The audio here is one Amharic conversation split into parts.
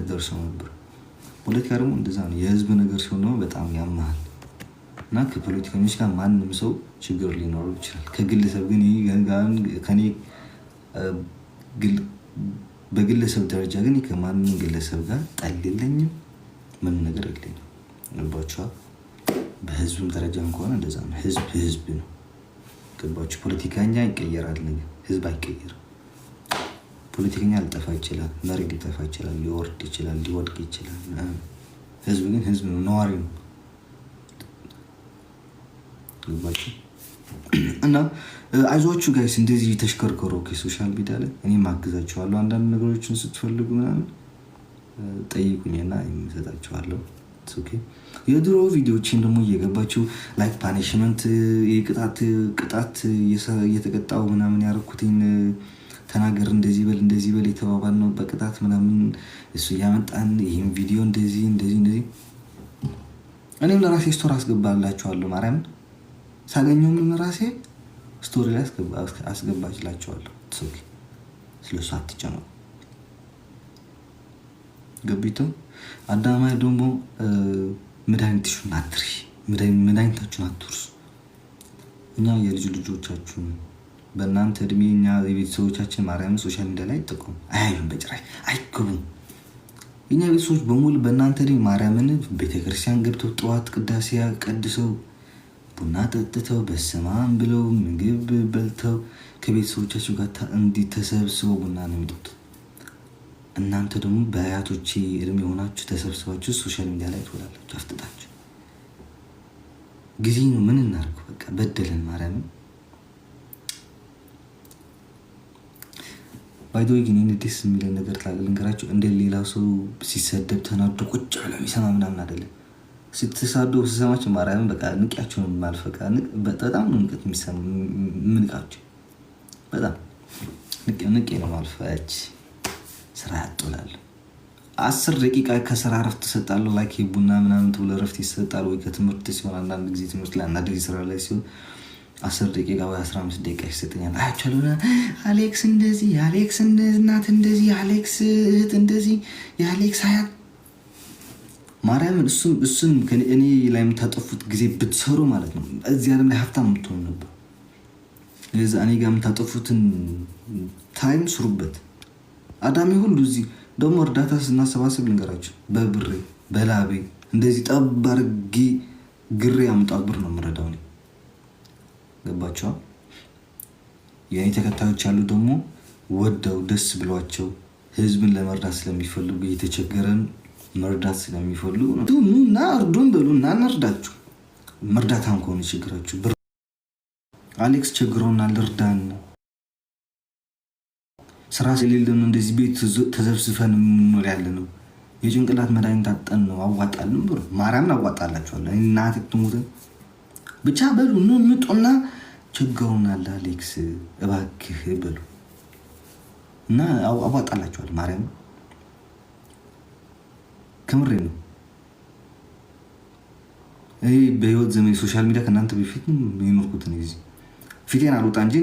ደርሰው ነበር። ፖለቲካ ደግሞ እንደዛ ነው። የህዝብ ነገር ሲሆን ደግሞ በጣም ያመሃል እና ከፖለቲከኞች ጋር ማንም ሰው ችግር ሊኖረው ይችላል። ከግለሰብ ግን ከኔ በግለሰብ ደረጃ ግን ከማንም ግለሰብ ጋር ጠል የለኝም፣ ምንም ነገር የለኝም። ገባችኋል? በህዝብም ደረጃም ከሆነ እንደዛ ነው። ህዝብ ነው። ገባችሁ? ፖለቲከኛ ይቀየራል፣ ነገር ህዝብ አይቀየርም። ፖለቲከኛ ሊጠፋ ይችላል፣ መሪ ሊጠፋ ይችላል፣ ሊወርድ ይችላል፣ ሊወድቅ ይችላል። ህዝብ ግን ህዝብ ነው፣ ነዋሪ ነው። ገባችሁ? እና አይዟችሁ ጋይስ፣ እንደዚህ ተሽከርከሩ ከሶሻል ሚዲያ ላይ እኔም አግዛችኋለሁ። አንዳንድ ነገሮችን ስትፈልጉ ምናምን ጠይቁኝና የምሰጣችኋለሁ። ኦኬ። የድሮ ቪዲዮዎችን ደግሞ እየገባችሁ ላይክ ፓኒሽመንት ቅጣት እየተቀጣው ምናምን ያደረኩትን ተናገር እንደዚህ በል የተባባል ነው በቅጣት ምናምን እሱ እያመጣን ይህም ቪዲዮ እንደዚህ እኔም ለራሴ ስቶሪ አስገባላችኋለሁ። ማርያምን ሳገኘው ምን ራሴ ስቶሪ ላይ አስገባችላችኋለሁ። ኦኬ። ስለሱ አትጨነቁ። ገቢቶ አዳማይ ደግሞ መድኃኒታችሁን አትርሱ። እኛ የልጅ ልጆቻችሁን በእናንተ እድሜ እኛ የቤተሰቦቻችን ማርያምን ሶሻል ሚዲያ ላይ ጥቁም አያዩም፣ በጭራሽ አይገቡም። የኛ ቤተሰቦች በሙሉ በእናንተ እድሜ ማርያምን ቤተክርስቲያን ገብተው ጠዋት ቅዳሴ ቀድሰው ቡና ጠጥተው በስማም ብለው ምግብ በልተው ከቤተሰቦቻቸው ጋር እንዲተሰብስበው ቡና ነው የሚጠጡት። እናንተ ደግሞ በአያቶቼ እድሜ የሆናችሁ ተሰብስባችሁ ሶሻል ሚዲያ ላይ ትውላላችሁ። አፍጥጣችሁ ጊዜ ነው። ምን እናድርገው? በቃ በደለን ማርያምን። ባይዶይ ግን እኔ ደስ የሚለን ነገር ልንገራችሁ። እንደ ሌላ ሰው ሲሰደብ ተናዶ ቁጭ ብሎ የሚሰማ ምናምን አይደለም። ስትሳደቡ ስሰማችሁ ማርያምን በቃ ንቂያችሁ ነው የማልፈቃ። በጣም ነው ንቀት ምንቃችሁ። በጣም ንቄ ነው ማልፈች። ስራ ያጥላል። 10 ደቂቃ ከስራ ረፍት ተሰጣለሁ። ላይክ ቡና ምናምን ተብሎ ረፍት ይሰጣል። ወይ ከትምህርት ሲሆን አንዳንድ ጊዜ ትምህርት ላይ አንዳንድ ጊዜ ስራ ላይ ሲሆን 10 ደቂቃ ወይ 15 ደቂቃ ይሰጠኛል። አያቻለሁ አሌክስ እንደዚህ፣ የአሌክስ እናት እንደዚህ፣ የአሌክስ እህት እንደዚህ፣ የአሌክስ አያት ማርያምን እሱን እኔ ላይ የምታጠፉት ጊዜ ብትሰሩ ማለት ነው እዚህ ዓለም ላይ ሀብታም የምትሆኑ ነበር። ለዛ እኔ ጋር የምታጠፉትን ታይም ስሩበት። አዳሜ ሁሉ እዚህ ደግሞ እርዳታ ስናሰባስብ ልንገራችሁ፣ በብሬ በላቤ እንደዚህ ጠብ አድርጌ ግሬ አምጣ ብር ነው የምረዳው እኔ። ገባችኋል? የእኔ ተከታዮች ያሉ ደግሞ ወደው ደስ ብሏቸው ህዝብን ለመርዳት ስለሚፈልጉ የተቸገረን መርዳት ስለሚፈልጉ ኑና እርዱን በሉ እና እንርዳችሁ። መርዳታም ከሆነ ችግራችሁ ብር አሌክስ ቸግሮና ልርዳን ስራ ስለሌለን እንደዚህ ቤት ተዘብስፈን የምንኖር ያለ ነው። የጭንቅላት መድኃኒት አጠን ነው። አዋጣልን ብሎ ማርያምን አዋጣላችኋለሁ። እናት ትሙት ብቻ በሉ ነው ምጡና ቸግሮናል አሌክስ እባክህ በሉ እና አዋጣላችኋለሁ። ማርያምን ከምሬ ነው። እኔ በህይወት ዘመን ሶሻል ሚዲያ ከእናንተ በፊት የኖርኩት ነው። ጊዜ ፊቴን አልወጣ እንጂ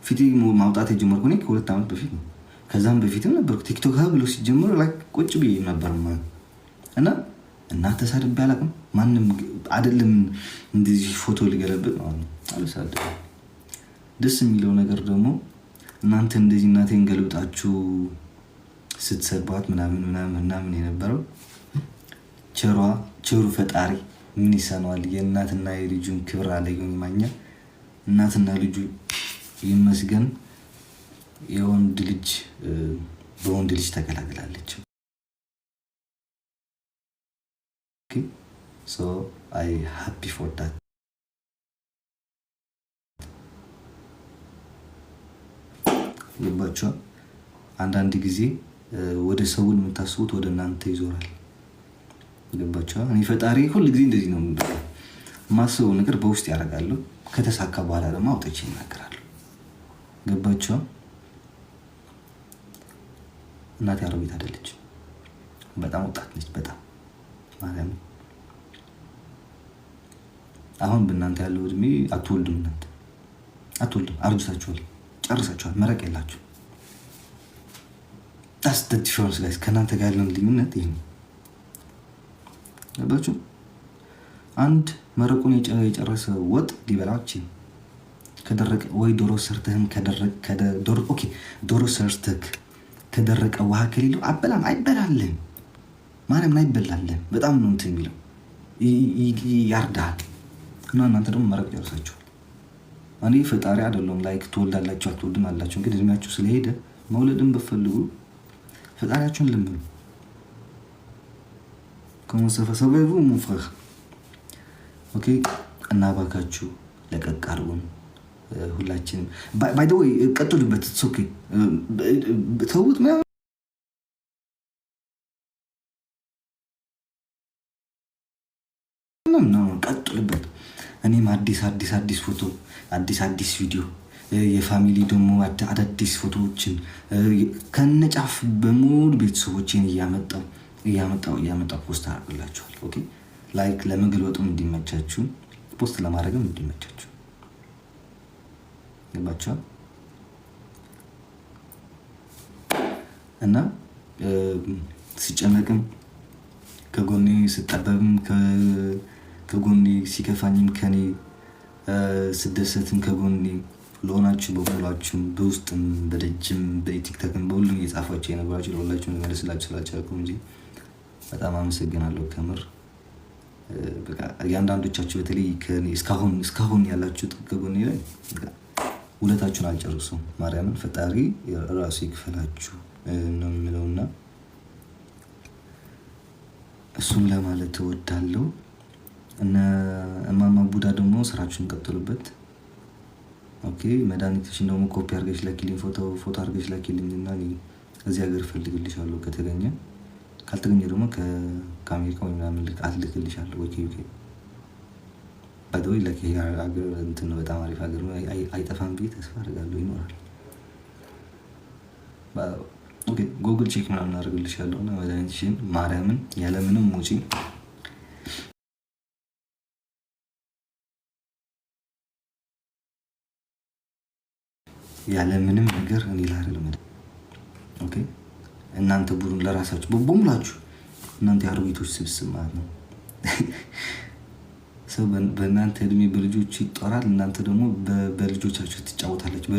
ፊቴ ማውጣት የጀመርኩ እኔ ከ2 ዓመት በፊት ነው። ከዛም በፊትም ነበርኩ። ቲክቶክ ብሎ ሲጀምር ላይ ቁጭ ብዬ ነበር እና እናንተ ተሳድቤ አላውቅም። ማንም አይደለም እንደዚህ ፎቶ ሊገለብጥ ነው አልሳደብም። ደስ የሚለው ነገር ደግሞ እናንተ እንደዚህ እናቴን ገልብጣችሁ ስትሰድቧት ምናምን የነበረው ቸሩ ፈጣሪ ምን ይሰነዋል? የእናትና የልጁን ክብር አለየኝ ማኛ። እናትና ልጁ ይመስገን የወንድ ልጅ በወንድ ልጅ ተገላግላለች። ሶ አይ ሃፒ ፎር ዳት። ገባችሁ? አንዳንድ ጊዜ ወደ ሰውን የምታስቡት ወደ እናንተ ይዞራል። ገባችሁ? እኔ ፈጣሪ ሁሉ ጊዜ እንደዚህ ነው ማስበው ነገር በውስጥ ያደርጋለሁ። ከተሳካ በኋላ ደግሞ አውጥቼ ይናገራለሁ። ገባችሁ? እናቴ አሮጊት አይደለች፣ በጣም ወጣት ነች። በጣም ማርያም አሁን በእናንተ ያለው እድሜ አትወልድም። እናንተ አትወልድም፣ አርጅታችኋል፣ ጨርሳችኋል፣ መረቅ የላችሁ። that's the difference guys ከእናንተ ጋር ያለን ልዩነት ይሄ ነው ገባችሁ አንድ መረቁን የጨረሰ ወጥ ሊበላችሁ ከደረቀ ወይ ዶሮ ሰርተህም ዶሮ ሰርተህ ከደረቀ ውሃ ከሌለው አበላም አይበላልም ማርያም አይበላልም በጣም ነው እንትን የሚለው ያርዳል እና እናንተ ደግሞ መረቅ ያርሳችሁ እኔ ፈጣሪ አይደለም ላይክ ትወልዳላችሁ አትወልድም አላችሁ እንግዲህ እድሜያችሁ ስለሄደ መውለድን በፈልጉ ፈጣሪያችሁን ለምኑ comment ça fait savez-vous mon frère ኦኬ እና ባካችሁ ለቀቅ አድርጉን ሁላችንም ባይ ዘ ዌይ ቀጥሉበት ኦኬ ተውት ነው ቀጥሉበት እኔም አዲስ ፎቶ አዲስ ቪዲዮ የፋሚሊ ደግሞ አዳዲስ ፎቶዎችን ከነጫፍ በሙሉ ቤተሰቦችን እያመጣው ፖስት አደርግላችኋል ኦኬ ላይክ ለመግለጡም እንዲመቻችሁ ፖስት ለማድረግም እንዲመቻችሁ ገባችሁ እና ሲጨነቅም ከጎኔ ስጠበብም ከጎኔ ሲከፋኝም ከኔ ስደሰትም ከጎኔ ለሆናችሁ በሁላችሁም በውስጥም በደጅም በቲክቶክም በሁሉም እየጻፋችሁ የነበራችሁ ለሁላችሁ መመለስላችሁ ስላልቻልኩ እንጂ በጣም አመሰግናለሁ ከምር በቃ ያንዳንዶቻችሁ በተለይ ከኔ እስካሁን ያላችሁ ከጎኔ ላይ ውለታችሁን አልጨርሱም ማርያምን ፈጣሪ ራሱ ይክፈላችሁ ነው የምለውና እሱን ለማለት እወዳለሁ እና እማማ ቡዳ ደግሞ ስራችሁን ቀጥሉበት ኦኬ መድኃኒትሽን ደግሞ ኮፒ አድርገሽ ላኪልኝ ፎቶ አድርገሽ ላኪልኝ እና እዚህ ሀገር ፈልግልሻለሁ ከተገኘ ካልተገኘ ደግሞ ከአሜሪካ ወይ ምናምን ልክልሻለሁ ኦኬ ባይደው ለኪ ሀገር እንትን ነው በጣም አሪፍ ሀገር አይጠፋም ብዬ ተስፋ አደርጋለሁ ይኖራል ኦኬ ጉግል ቼክ ምናምን አድርግልሻለሁ እና መድኃኒትሽን ማርያምን ያለምንም ወጪ ያለምንም ነገር እኔ ላረል ማለት ኦኬ እናንተ ቡድን ለራሳችሁ በሙላችሁ እናንተ ያርቢቶች ስብስብ ማለት ነው ሰው በእናንተ እድሜ በልጆች ይጣራል እናንተ ደግሞ በልጆቻችሁ ትጫወታላችሁ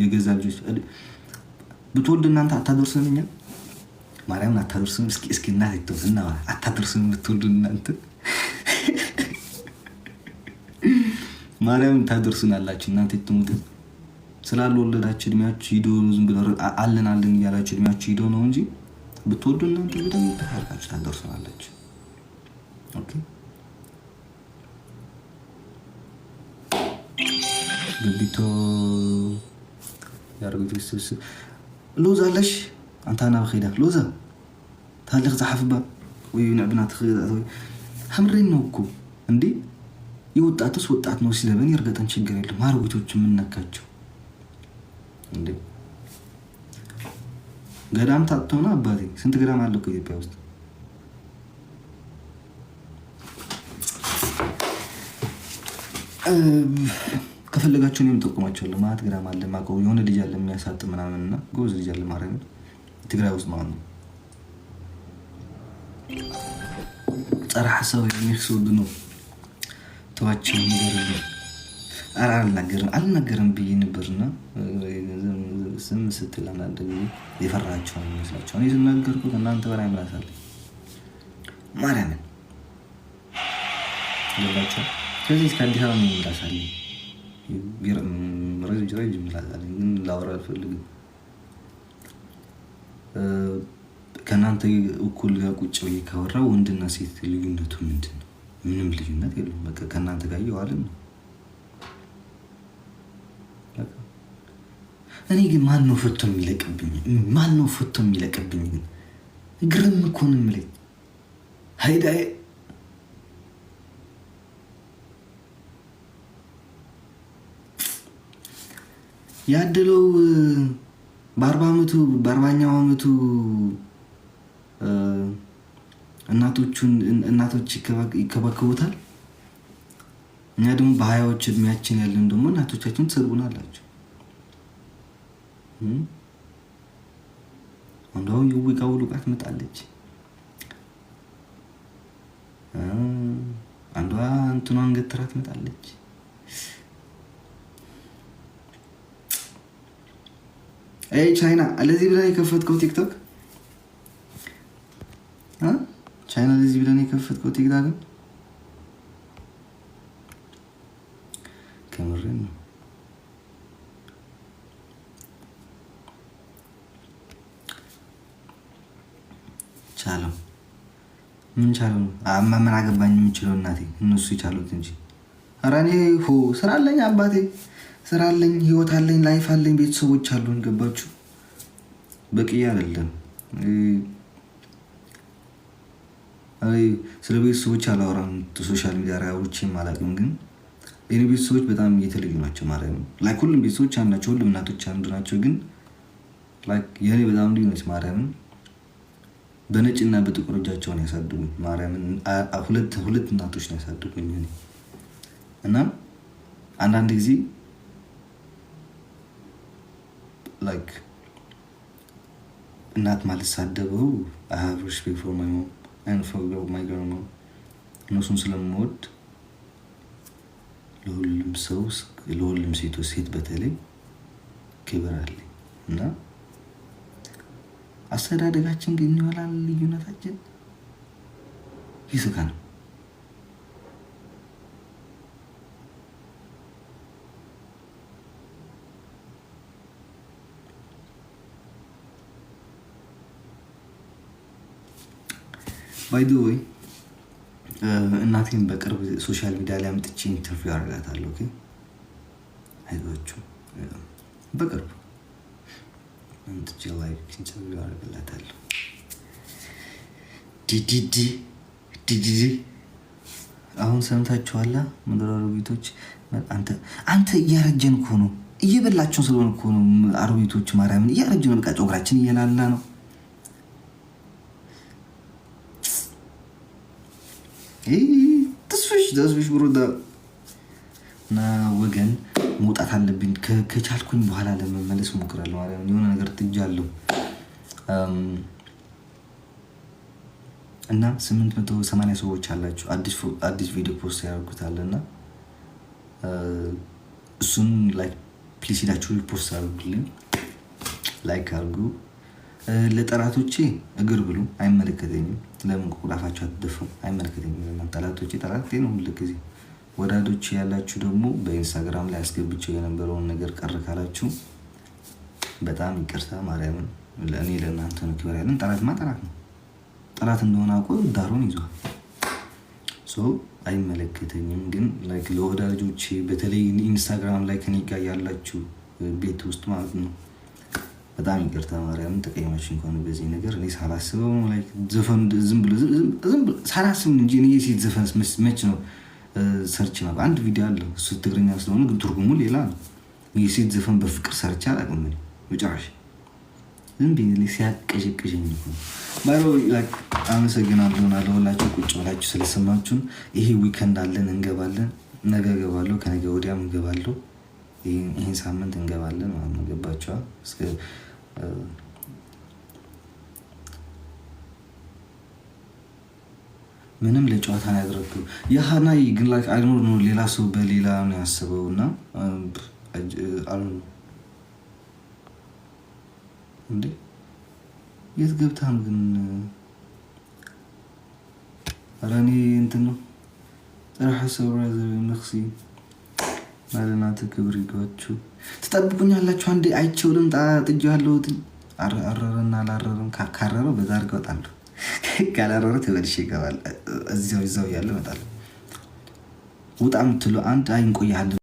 የገዛ ልጆች ብትወልድ እናንተ አታደርሱንኛ ማርያምን አታደርሱን እስኪ እናት ይተውና አታደርሱን ብትወልድ እናንተ ማርያምን ታደርሱናላችሁ እናንተ ትሙት ስላልወለዳችሁ እድሜያችሁ ሂዶ ዝም ብሎ አለን እያላችሁ እድሜያችሁ ሂዶ ነው እንጂ ብትወልዱ እናንተ በደንብ ታርቃችሁ ታደርሱናላችሁ ኦኬ ግቢቶ ያርጉት ስብስብ ሎዛ አለሽ አንተ አና በኺዳ ሎዛ ታለቅ ዛሐፍባ ወይ ንዕብና ትኽዳት ወይ ሐምሬን ነው እኮ እንዴ ይወጣቱስ ወጣት ነው ሲለበን ይርገጠን ችግር የለም አርጉቶች ምን ነካቸው እንዴ ገዳም ታጥቶና አባቴ ስንት ግራም አለ እኮ ኢትዮጵያ ውስጥ ከፈለጋችሁ እኔም ተቆማቸዋለሁ ማለት ግራም አለ ማቀው የሆነ ልጅ አለ የሚያሳጥ ምናምንና ጎዝ ልጅ አለ ማረም ትግራይ ውስጥ ማለት ነው ጸራ ሐሳብ የሚርሱድ ነው ተዋቸው ነገር አልነገርም ብዬ ነበርና ስም ስትል አንዳንድ የፈራቸው ይመስላቸው እኔ ስናገርኩት እናንተ በላይ ምላሳለ ማርያምን ለባቸው ከዚህ እስከ አዲስ አበባ ምላሳለ ረጅ ምላሳለ ግን ላወራ አልፈልግም ከእናንተ እኩል ጋር ቁጭ ብዬ ካወራው ወንድና ሴት ልዩነቱ ምንድን ነው ምንም ልዩነት የለውም በቃ ከእናንተ ጋር እየዋልን ነው እኔ ግን ማን ነው ፎቶ የሚለቅብኝ ግን ግርም እኮ ነው የምልህ ሃይዳይ ያደለው በ40ኛው አመቱ እናቶች ይከባከቡታል እኛ ደግሞ በ20ዎች እድሜያችን ያለን ደግሞ እናቶቻችን ትሰድቡናላችሁ አንዷ የውቃው ሉቃት ትመጣለች። አንዷ እንትኗን ገትራ ትመጣለች። ቻይና ለዚህ ብለን የከፈትከው ቲክቶክ ቻይና ለዚህ ብለን የከፈትከው ቲክቶክ ከምሬን ነው። ቻለው ምን ቻለው? ምን አገባኝ የምችለው እናቴ፣ እነሱ የቻሉት እንጂ። ኧረ እኔ ስራ አለኝ አባቴ፣ ስራ አለኝ፣ ህይወት አለኝ፣ ላይፍ አለኝ፣ ቤተሰቦች አሉን። ገባችሁ? በቂ አይደለም። ስለ ቤተሰቦች አላወራም፣ ሶሻል ሚዲያ ላይ አውርቼም አላውቅም። ግን የኔ ቤተሰቦች በጣም የተለዩ ናቸው። ማርያምን ላይክ ሁሉም ቤተሰቦች አንድ ናቸው፣ ሁሉም እናቶች አንድ ናቸው። ግን ላይክ የኔ በጣም ልዩ ነች። ማርያምን በነጭና በጥቁር እጃቸውን ያሳድጉኝ። ማርያምን ሁለት እናቶች ነው ያሳድጉኝ እኔ እና አንዳንድ ጊዜ ላይክ እናት ማለት ሳደበው I have respect for my mom and for my grandma እነሱን ስለምወድ ለሁሉም ሰው ለሁሉም ሴት በተለይ ክብር አለኝ እና አስተዳደጋችን ግን ይወላል ልዩነታችን ይስካል። ባይ ዘ ወይ እናቴን በቅርብ ሶሻል ሚዲያ ላይ አምጥቼ ኢንተርቪው አደርጋታለሁ። ኦኬ አይዟችሁ፣ በቅርብ አምጥቼ ላይ ኢንተርቪው አደርጋታለሁ። ዲዲዲ አሁን ሰምታችኋላ? ምድር አሮጊቶች አንተ እያረጀን እኮ ነው፣ እየበላችሁን ስለሆነ እኮ ነው። አሮጊቶች ማርያምን እያረጀን ነው። በቃ ጮግራችን እየላላ ነው። ተስፍሽ ብሩዳ እና ወገን መውጣት አለብኝ። ከቻልኩኝ በኋላ ለመመለስ እሞክራለሁ። ማለት የሆነ ነገር ትጃለሁ እና 880 ሰዎች አላችሁ። አዲስ ቪዲዮ ፖስት ያደርጉታልና እሱን ላይክ ፕሊስ ሄዳችሁ ፖስት አድርጉልኝ፣ ላይክ አድርጉ። ለጠላቶቼ እግር ብሉ፣ አይመለከተኝም። ለምን ቁላፋቸው አትደፍሩ? አይመለከተኝም። ለምን ጠላቶቼ ጠላቴ ነው ሁሉ ጊዜ። ወዳጆቼ ያላችሁ ደግሞ በኢንስታግራም ላይ አስገብቼው የነበረውን ነገር ቀር ካላችሁ በጣም ይቅርታ። ማርያምን ለእኔ ለእናንተ ነው ክብር ያለን። ጠላትማ ጠላት ነው። ጠላት እንደሆነ አውቆ ዳሩን ይዟል። አይመለከተኝም። ግን ላይክ ለወዳጆቼ በተለይ ኢንስታግራም ላይ ከኔ ጋር ያላችሁ ቤት ውስጥ ማለት ነው በጣም ይቅርታ። ማርያምን ተቀይማችሁ እንኳን በዚህ ነገር እኔ ሳላስበው ነው። ላይክ ዘፈን ዝም ብሎ ሳላስብ እንጂ እኔ የሴት ዘፈን መች ነው ሰርች ነው። አንድ ቪዲዮ አለ፣ እሱ ትግርኛ ስለሆነ ግን ትርጉሙ ሌላ ነው። የሴት ዘፈን በፍቅር ሰርቻ አላውቅም። መጨረሻ ዝም ብዬ ሲያቀዥቅዥኝ ነው። ባሮ ላይክ አመሰግናለሁ ለሁላችሁ ቁጭ ብላችሁ ስለሰማችሁን። ይሄ ዊከንድ አለን፣ እንገባለን። ነገ እገባለሁ፣ ከነገ ወዲያም እገባለሁ። ይሄን ሳምንት እንገባለን ማለት ነው። ገባችኋል? እስከ ምንም ለጨዋታ ነው ያደረገው። የሃናይ ግን ላይክ አይኖር ነው ሌላ ሰው በሌላ ነው ያስበውና አሉ እንዴ የት ገብታ ነው ግን? አራኒ እንትን ነው ጥራህ ሰውራ ዘመክሲ ማለናት ክብር ይጓችሁ ትጠብቁኛላችሁ። አንዴ አይቼው ልምጣ ጥጃለሁ። አረረና አላረረም ካካረረው በዛ አድርገው እወጣለሁ። ካላረረ ተበልሼ ይገባል። እዛው ያለ እመጣለሁ። ውጣ የምትለው አንድ አይ እንቆያለን